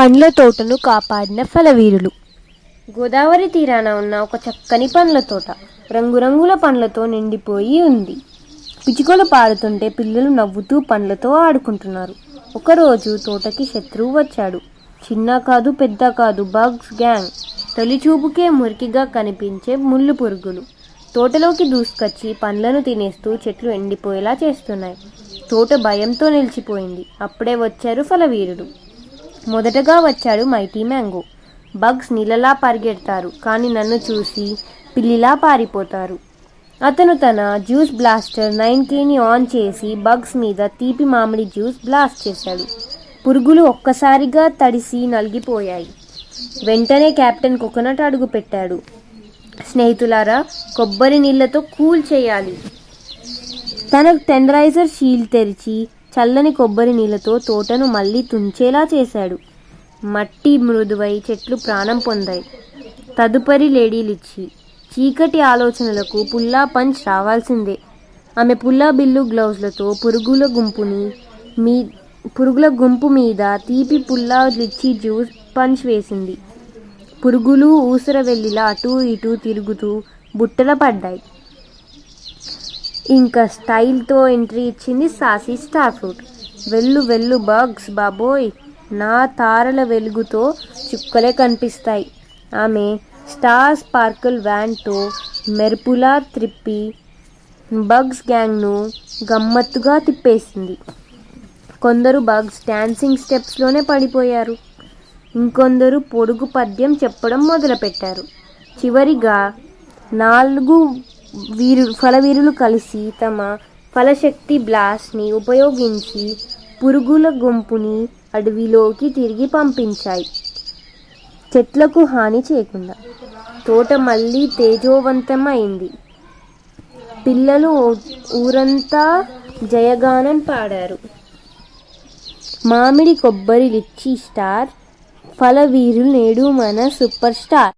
పండ్ల తోటను కాపాడిన ఫలవీరులు. గోదావరి తీరాన ఉన్న ఒక చక్కని పండ్ల తోట రంగురంగుల పండ్లతో నిండిపోయి ఉంది. పిచ్చుకలు పారుతుంటే పిల్లలు నవ్వుతూ పండ్లతో ఆడుకుంటున్నారు. ఒకరోజు తోటకి శత్రువు వచ్చాడు. చిన్న కాదు పెద్ద కాదు, బగ్స్ గ్యాంగ్. తొలిచూపుకే మురికిగా కనిపించే ముళ్ళు పురుగులు తోటలోకి దూసుకొచ్చి పండ్లను తినేస్తూ చెట్లు ఎండిపోయేలా చేస్తున్నాయి. తోట భయంతో నిలిచిపోయింది. అప్పుడే వచ్చారు ఫలవీరులు. మొదటగా వచ్చాడు మైటీ మ్యాంగో. బగ్స్ నీళ్ళలా పరిగెడతారు, కానీ నన్ను చూసి పిల్లిలా పారిపోతారు. అతను తన జ్యూస్ బ్లాస్టర్ 9Kని ఆన్ చేసి బగ్స్ మీద తీపి మామిడి జ్యూస్ బ్లాస్ట్ చేశాడు. పురుగులు ఒక్కసారిగా తడిసి నలిగిపోయాయి. వెంటనే కెప్టెన్ కోకోనట్ అడుగు పెట్టాడు. స్నేహితులారా, కొబ్బరి నీళ్లతో కూల్ చేయాలి. తన టెండరైజర్ షీల్డ్ తెరిచి చల్లని కొబ్బరి నీళ్లతో తోటను మళ్ళీ తుంచేలా చేశాడు. మట్టి మృదువై చెట్లు ప్రాణం పొందాయి. తదుపరి లేడీలిచ్చి చీకటి ఆలోచనలకు పుల్లా పంచ్ రావాల్సిందే. ఆమె పుల్లా బిల్లు గ్లౌజ్లతో పురుగుల గుంపు మీద తీపి పుల్లా లిచ్చి జ్యూస్ పంచ్ వేసింది. పురుగులు ఊసరవెల్లిలా అటూ ఇటూ తిరుగుతూ బుట్టల పడ్డాయి. ఇంకా స్టైల్తో ఎంట్రీ ఇచ్చింది సాసీ స్టార్ ఫ్రూట్. వెళ్ళు వెళ్ళు బగ్స్ బాబోయ్, నా తారల వెలుగుతో చుక్కలే కనిపిస్తాయి. ఆమె స్టార్ స్పార్కిల్ వ్యాన్తో మెరుపులా త్రిప్పి బగ్స్ గ్యాంగ్ను గమ్మత్తుగా తిప్పేసింది. కొందరు బగ్స్ డాన్సింగ్ స్టెప్స్లోనే పడిపోయారు. ఇంకొందరు పొడుగు పద్యం చెప్పడం మొదలుపెట్టారు. చివరిగా 4 ఫలవీరులు కలిసి తమ ఫలశక్తి బ్లాస్ట్ని ఉపయోగించి పురుగుల గుంపుని అడవిలోకి తిరిగి పంపించాయి, చెట్లకు హాని చేయకుండా. తోట మళ్ళీ తేజోవంతమైంది. పిల్లలు ఊరంతా జయగానం పాడారు. మామిడి కొబ్బరి లిచ్చి స్టార్ ఫలవీరులు నేడు మన సూపర్ స్టార్.